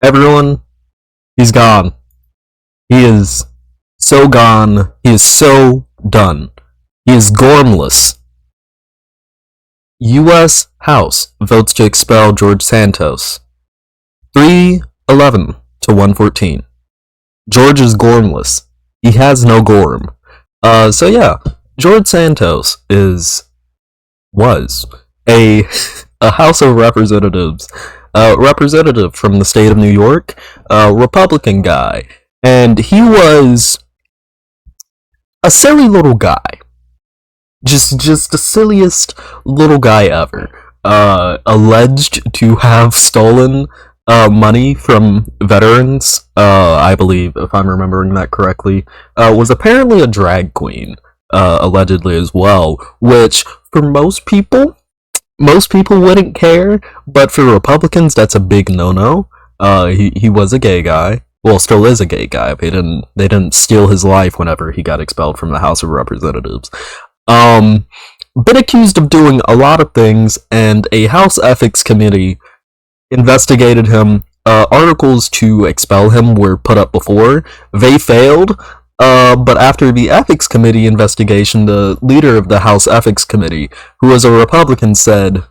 Everyone, he's gone. He is so gone. He is so done. He is gormless. U.S. House votes to expel George Santos. 311 to 114. George is gormless. He has no gorm. So yeah, George Santos was a House of Representatives representative from the state of New York, Republican guy, and he was a silly little guy, just the silliest little guy ever. Alleged to have stolen money from veterans, I believe, if I'm remembering that correctly, was apparently a drag queen, allegedly as well, which for most people wouldn't care, but for Republicans, that's a big no-no. He was a gay guy. Well, still is a gay guy. They didn't steal his life whenever he got expelled from the House of Representatives. Been accused of doing a lot of things, and a House Ethics Committee investigated him. Articles to expel him were put up before. They failed. But after the Ethics Committee investigation, the leader of the House Ethics Committee, who was a Republican, said,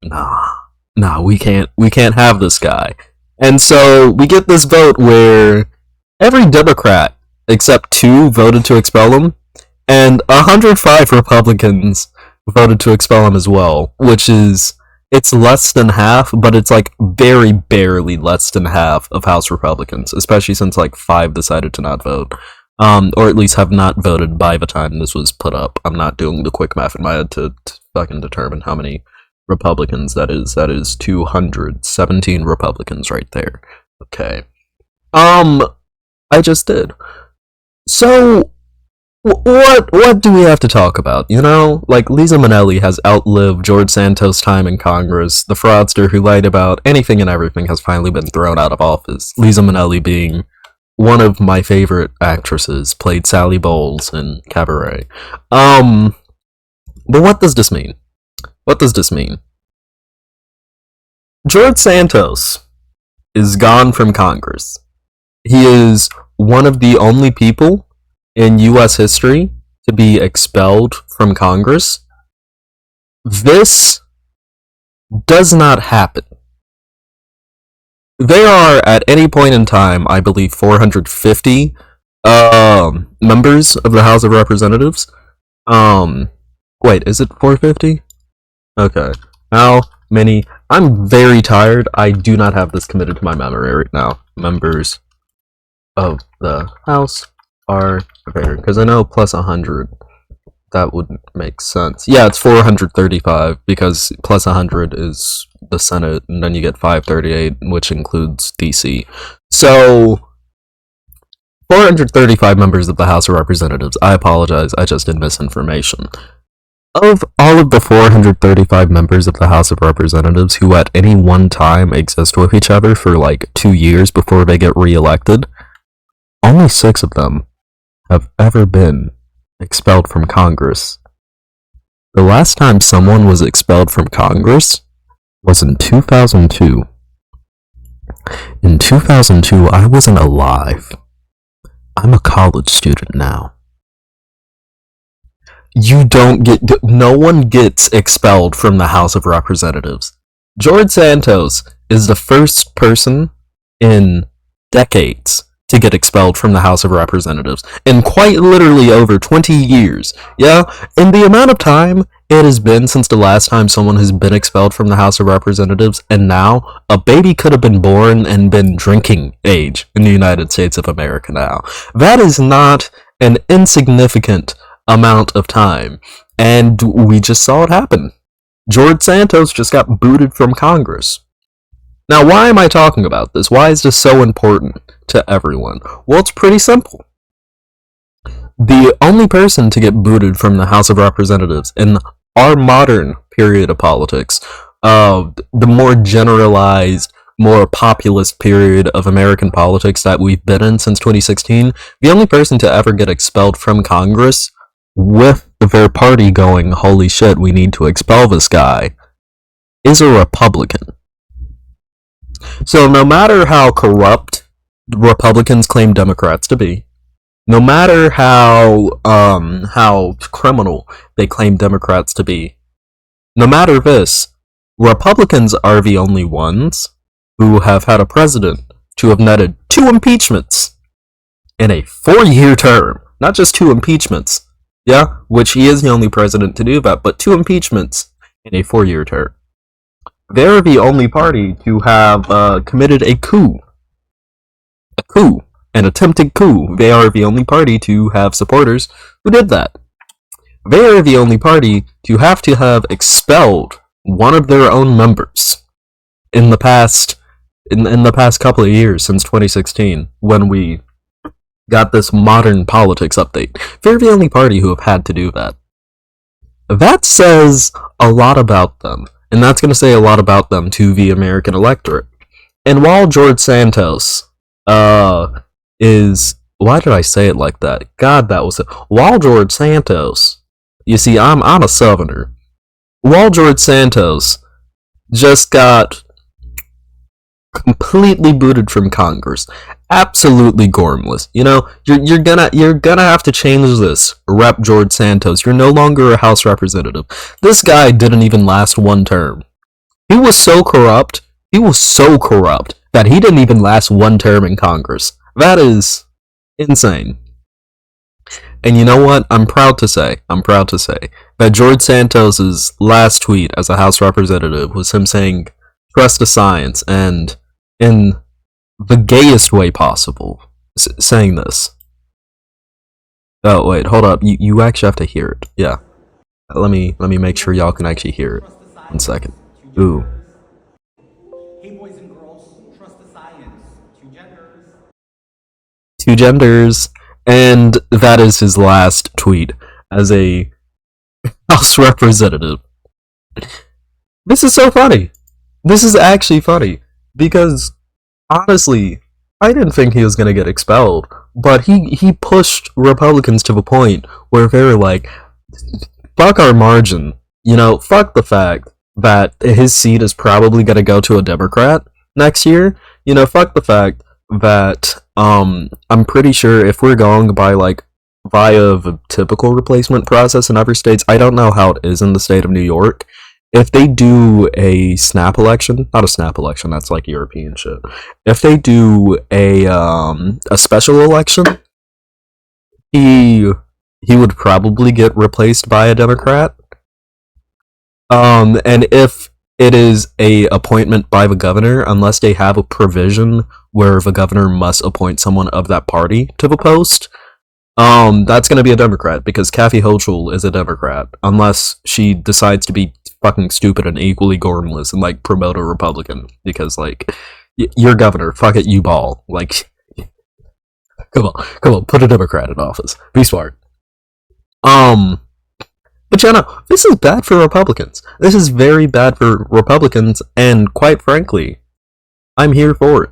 nah, we can't have this guy. And so we get this vote where every Democrat except 2 voted to expel him, and 105 Republicans voted to expel him as well, which is, it's less than half, but it's like very barely less than half of House Republicans, especially since like 5 decided to not vote, or at least have not voted by the time this was put up. I'm not doing the quick math in my head to fucking determine how many Republicans that is. That is 217 Republicans right there. Okay. I just did. So, what do we have to talk about? You know, like, Liza Minnelli has outlived George Santos' time in Congress. The fraudster who lied about anything and everything has finally been thrown out of office. Liza Minnelli being one of my favorite actresses, played Sally Bowles in Cabaret. But what does this mean? What does this mean? George Santos is gone from Congress. He is one of the only people in U.S. history to be expelled from Congress. This does not happen. There are, at any point in time, I believe 450 members of the House of Representatives. Wait, is it 450? Okay. How many? I'm very tired. I do not have this committed to my memory right now. Members of the House are there, because I know plus 100, that would make sense. Yeah, it's 435, because plus 100 is the Senate, and then you get 538, which includes DC. So 435 members of the House of Representatives. I apologize, I just did misinformation. Of all of the 435 members of the House of Representatives who at any one time exist with each other for like 2 years before they get re-elected, only 6 of them have ever been expelled from Congress. The last time someone was expelled from Congress was in 2002. In 2002, I wasn't alive. I'm a college student now. No one gets expelled from the House of Representatives. George Santos is the first person in decades to get expelled from the House of Representatives, in quite literally over 20 years. Yeah, in the amount of time it has been since the last time someone has been expelled from the House of Representatives, and now a baby could have been born and been drinking age in the United States of America now. That is not an insignificant amount of time, and we just saw it happen. George Santos just got booted from Congress. Now, why am I talking about this? Why is this so important to everyone? Well, it's pretty simple. The only person to get booted from the House of Representatives in our modern period of politics, the more generalized, more populist period of American politics that we've been in since 2016, the only person to ever get expelled from Congress with their party going, holy shit, we need to expel this guy, is a Republican. So no matter how corrupt Republicans claim Democrats to be, no matter how criminal they claim Democrats to be, no matter this, Republicans are the only ones who have had a president to have netted 2 impeachments in a 4-year term. Not just 2 impeachments, yeah, which he is the only president to do that, but 2 impeachments in a 4-year term. They're the only party to have committed a coup. An attempted coup. They are the only party to have supporters who did that. They are the only party to have expelled one of their own members in the past couple of years since 2016, when we got this modern politics update. They're the only party who have had to do that. That says a lot about them, and that's going to say a lot about them to the American electorate. And while George Santos is... Why did I say it like that? God, that was it. While George Santos... You see, I'm a Southerner. While George Santos just got completely booted from Congress, absolutely gormless. You know, you're gonna have to change this, Rep. George Santos. You're no longer a House representative. This guy didn't even last 1 term. He was so corrupt that he didn't even last 1 term in Congress. That is insane. And you know what? I'm proud to say that George Santos's last tweet as a House representative was him saying, "Trust the science," and in the gayest way possible, saying this. Oh wait, hold up. You actually have to hear it. Yeah. Let me make sure y'all can actually hear it. 1 second. Ooh. Hey boys and girls, trust the science. 2 genders. 2 genders. And that is his last tweet as a House representative. This is so funny. This is actually funny. Because, honestly, I didn't think he was going to get expelled. But he pushed Republicans to the point where they were like, fuck our margin. You know, fuck the fact that his seat is probably going to go to a Democrat next year. You know, fuck the fact that I'm pretty sure if we're going by like via the typical replacement process in other states, I don't know how it is in the state of New York. If they do a snap election, not a snap election, that's like European shit. If they do a special election, he would probably get replaced by a Democrat. And if it is a appointment by the governor, unless they have a provision where the governor must appoint someone of that party to the post, that's going to be a Democrat, because Kathy Hochul is a Democrat, unless she decides to be fucking stupid and equally gormless and like promote a Republican, because like you're governor, fuck it, you ball, like come on, put a Democrat in office, be smart. But yeah, no, this is bad for Republicans. This is very bad for Republicans, and quite frankly, I'm here for it.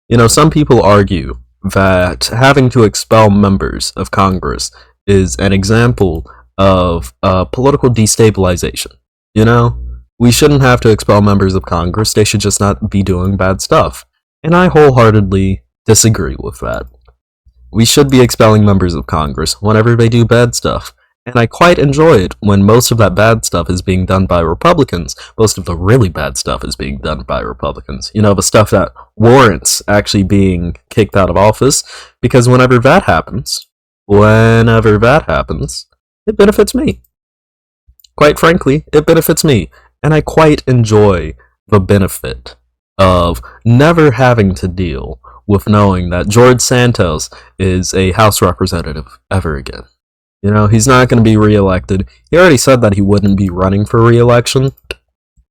You know, some people argue that having to expel members of Congress is an example of political destabilization. You know, we shouldn't have to expel members of Congress, they should just not be doing bad stuff. And I wholeheartedly disagree with that. We should be expelling members of Congress whenever they do bad stuff. And I quite enjoy it when most of that bad stuff is being done by Republicans. Most of the really bad stuff is being done by Republicans. You know, the stuff that warrants actually being kicked out of office. Because whenever that happens, it benefits me. Quite frankly, it benefits me. And I quite enjoy the benefit of never having to deal with knowing that George Santos is a House representative ever again. You know, he's not going to be reelected. He already said that he wouldn't be running for reelection.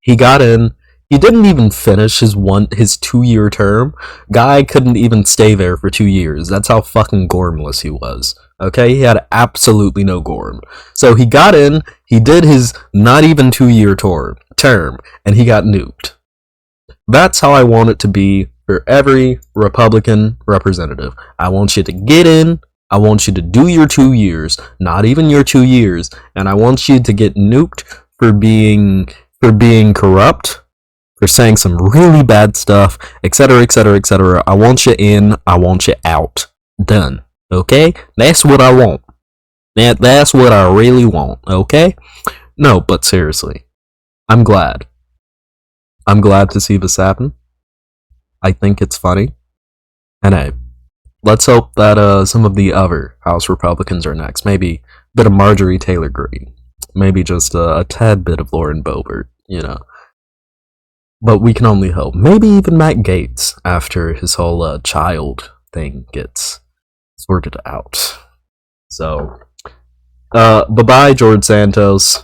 He got in. He didn't even finish his 2-year term. Guy couldn't even stay there for 2 years. That's how fucking gormless he was. Okay? He had absolutely no gorm. So he got in, he did his not even 2-year term, and he got nuked. That's how I want it to be for every Republican representative. I want you to get in, I want you to do your 2 years, not even your 2 years, and I want you to get nuked for being corrupt, They're saying some really bad stuff, etc., etc., etc. I want you in, I want you out. Done. Okay? That's what I want. That's what I really want, okay? No, but seriously, I'm glad. I'm glad to see this happen. I think it's funny. And hey, let's hope that some of the other House Republicans are next. Maybe a bit of Marjorie Taylor Greene. Maybe just a tad bit of Lauren Boebert, you know. But we can only hope. Maybe even Matt Gaetz after his whole child thing gets sorted out. So, bye-bye, George Santos.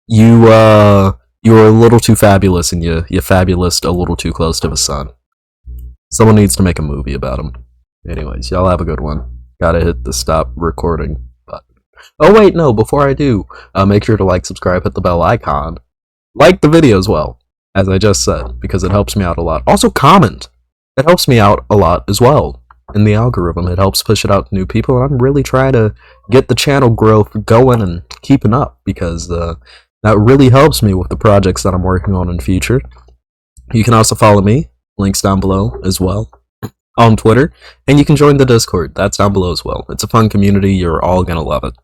You were a little too fabulous, and you fabulous a little too close to the sun. Someone needs to make a movie about him. Anyways, y'all have a good one. Gotta hit the stop recording button. Oh wait, no, before I do, make sure to like, subscribe, hit the bell icon. Like the video as well, as I just said, because it helps me out a lot. Also comment! It helps me out a lot as well. In the algorithm, it helps push it out to new people, and I'm really trying to get the channel growth going and keeping up, because that really helps me with the projects that I'm working on in future. You can also follow me, links down below as well, on Twitter, and you can join the Discord, that's down below as well. It's a fun community, you're all gonna love it.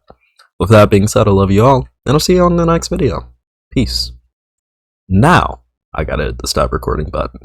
With that being said, I love you all, and I'll see you on the next video. Peace. Now, I gotta hit the stop recording button.